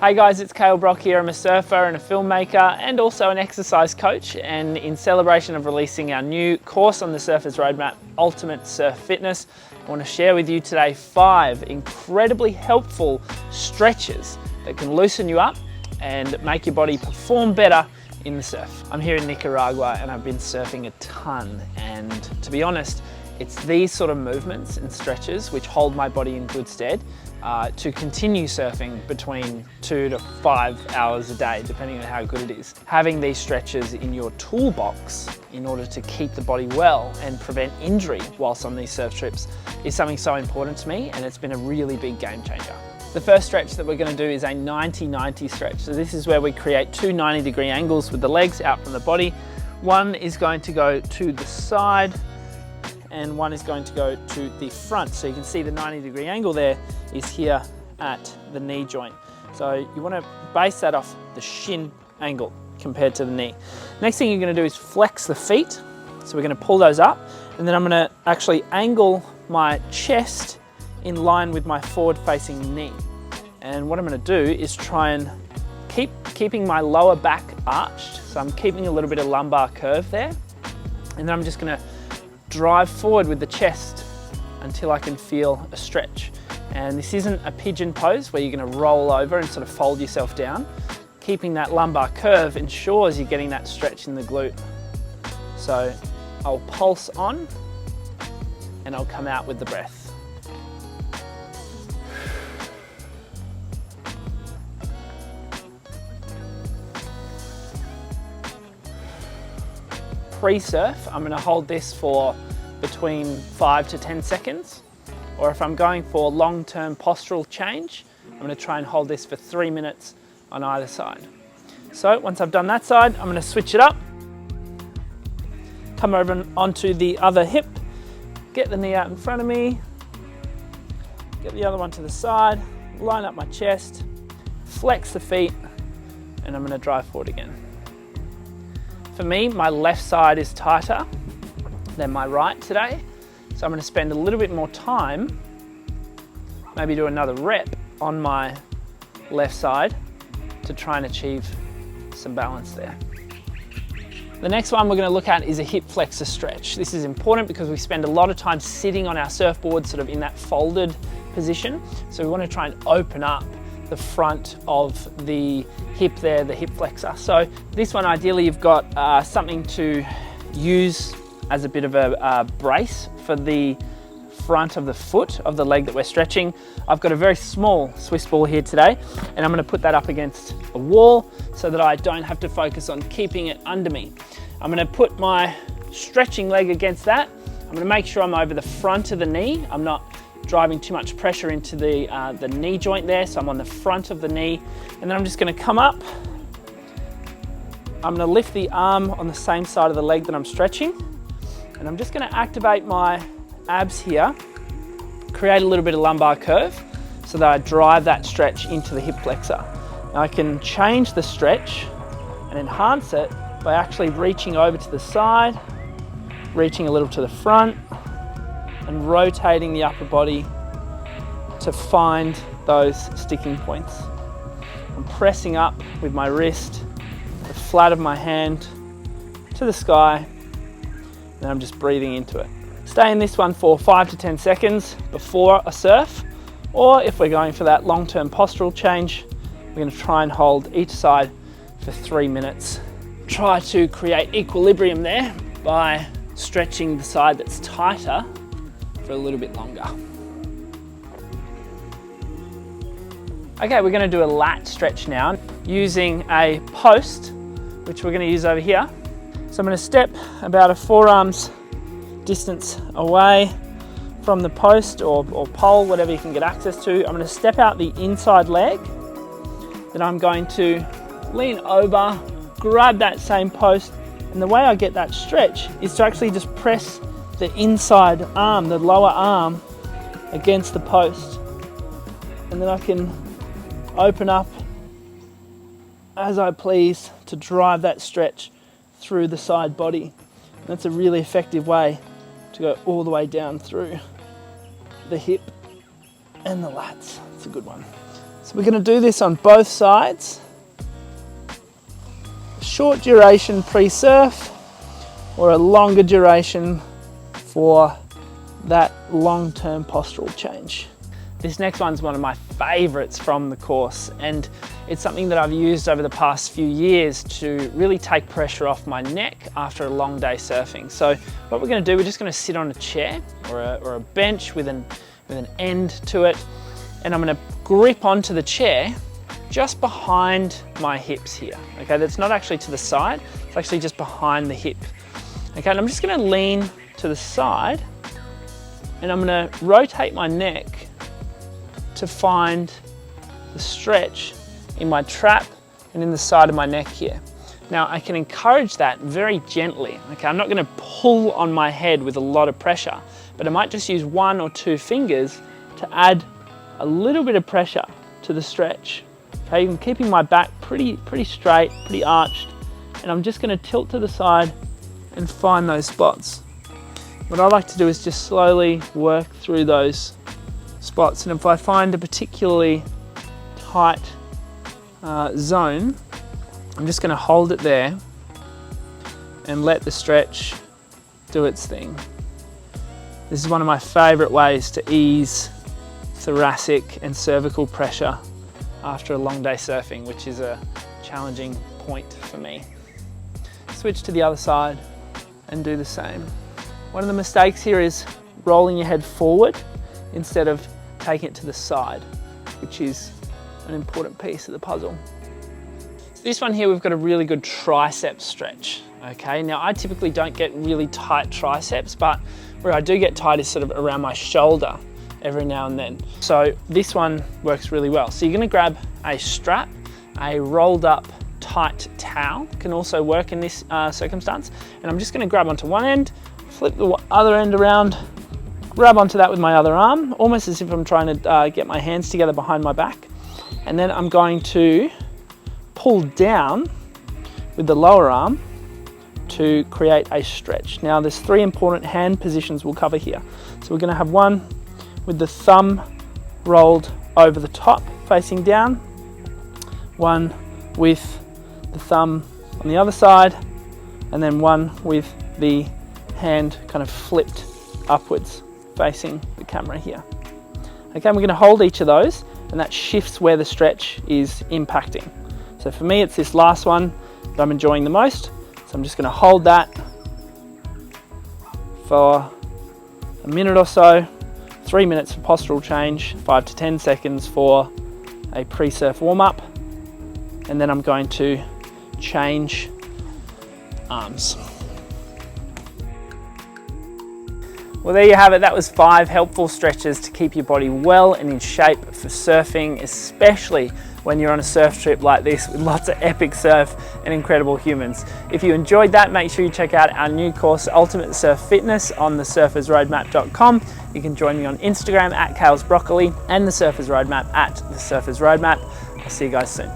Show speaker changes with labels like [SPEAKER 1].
[SPEAKER 1] Hey guys, it's Kale here. I'm a surfer and a filmmaker and also an exercise coach, and in celebration of releasing our new course on the Surfer's Roadmap, Ultimate Surf Fitness, I want to share with you today 5 incredibly helpful stretches that can loosen you up and make your body perform better in the surf. I'm here in Nicaragua and I've been surfing a ton, and to be honest, it's these sort of movements and stretches which hold my body in good stead to continue surfing between 2 to 5 hours a day, depending on how good it is. Having these stretches in your toolbox in order to keep the body well and prevent injury whilst on these surf trips is something so important to me, and it's been a really big game changer. The first stretch that we're going to do is a 90-90 stretch. So this is where we create 2 90-degree angles with the legs out from the body. One is going to go to the side and one is going to go to the front. So you can see the 90-degree angle there is here at the knee joint. So you want to base that off the shin angle compared to the knee. Next thing you're going to do is flex the feet. So we're going to pull those up, and then I'm going to actually angle my chest in line with my forward facing knee. And what I'm going to do is try and keeping my lower back arched. So I'm keeping a little bit of lumbar curve there. And then I'm just going to drive forward with the chest until I can feel a stretch. And this isn't a pigeon pose where you're going to roll over and sort of fold yourself down. Keeping that lumbar curve ensures you're getting that stretch in the glute. So I'll pulse on and I'll come out with the breath. Pre-surf, I'm going to hold this for between 5 to 10 seconds. Or if I'm going for long-term postural change, I'm going to try and hold this for 3 minutes on either side. So once I've done that side, I'm going to switch it up. Come over onto the other hip, get the knee out in front of me, get the other one to the side, line up my chest, flex the feet, and I'm going to drive forward again. For me, my left side is tighter than my right today, so I'm going to spend a little bit more time, maybe do another rep on my left side to try and achieve some balance there. The next one we're going to look at is a hip flexor stretch. This is important because we spend a lot of time sitting on our surfboard sort of in that folded position, so we want to try and open up the front of the hip there, the hip flexor. So this one, ideally you've got something to use as a bit of a brace for the front of the foot of the leg that we're stretching. I've got a very small Swiss ball here today, and I'm going to put that up against a wall so that I don't have to focus on keeping it under me. I'm going to put my stretching leg against that. I'm going to make sure I'm over the front of the knee. I'm not driving too much pressure into the knee joint there, so I'm on the front of the knee, and then I'm just going to come up. I'm going to lift the arm on the same side of the leg that I'm stretching, and I'm just going to activate my abs here, create a little bit of lumbar curve so that I drive that stretch into the hip flexor. Now I can change the stretch and enhance it by actually reaching over to the side, reaching a little to the front, and rotating the upper body to find those sticking points. I'm pressing up with my wrist, the flat of my hand to the sky, and I'm just breathing into it. Stay in this one for 5 to 10 seconds before a surf, or if we're going for that long-term postural change, we're going to try and hold each side for 3 minutes. Try to create equilibrium there by stretching the side that's tighter for a little bit longer. Okay, we're going to do a lat stretch now using a post, which we're going to use over here. So I'm going to step about a forearm's distance away from the post or pole, whatever you can get access to. I'm going to step out the inside leg, then I'm going to lean over, grab that same post, and the way I get that stretch is to actually just press the inside arm, the lower arm, against the post, and then I can open up as I please to drive that stretch through the side body. And that's a really effective way to go all the way down through the hip and the lats. It's a good one. So So we're going to do this on both sides. Short duration pre-surf or a longer duration for that long-term postural change. This next one's one of my favorites from the course, and it's something that I've used over the past few years to really take pressure off my neck after a long day surfing. So what we're going to do, we're just going to sit on a chair or a bench with an end to it, and I'm going to grip onto the chair just behind my hips here. Okay, that's not actually to the side, it's actually just behind the hip. Okay, and I'm just going to lean to the side, and I'm going to rotate my neck to find the stretch in my trap and in the side of my neck here. Now I can encourage that very gently. Okay, I'm not going to pull on my head with a lot of pressure, but I might just use 1 or 2 fingers to add a little bit of pressure to the stretch. Okay, I'm keeping my back pretty straight, pretty arched, and I'm just going to tilt to the side and find those spots. What I like to do is just slowly work through those spots, and if I find a particularly tight zone, I'm just going to hold it there and let the stretch do its thing. This is one of my favorite ways to ease thoracic and cervical pressure after a long day surfing, which is a challenging point for me. Switch to the other side and do the same. One of the mistakes here is rolling your head forward instead of taking it to the side, which is an important piece of the puzzle. So this one here, we've got a really good tricep stretch. Okay, now I typically don't get really tight triceps, but where I do get tight is sort of around my shoulder every now and then. So this one works really well. So you're going to grab a strap, a rolled up tight towel can also work in this circumstance, and I'm just going to grab onto one end, flip the other end around, grab onto that with my other arm, almost as if I'm trying to get my hands together behind my back, and then I'm going to pull down with the lower arm to create a stretch. Now there's 3 important hand positions we'll cover here. So we're going to have one with the thumb rolled over the top facing down, one with the thumb on the other side, and then one with the hand kind of flipped upwards facing the camera here. Okay, we're going to hold each of those, and that shifts where the stretch is impacting. So for me, it's this last one that I'm enjoying the most. So I'm just going to hold that for a minute or so, 3 minutes for postural change, 5 to 10 seconds for a pre-surf warm-up, and then I'm going to change arms. Well, there you have it. That was 5 helpful stretches to keep your body well and in shape for surfing, especially when you're on a surf trip like this with lots of epic surf and incredible humans. If you enjoyed that, make sure you check out our new course, Ultimate Surf Fitness, on thesurfersroadmap.com. You can join me on Instagram at Kale's Broccoli and the Surfers Roadmap at the Surfers Roadmap. I'll see you guys soon.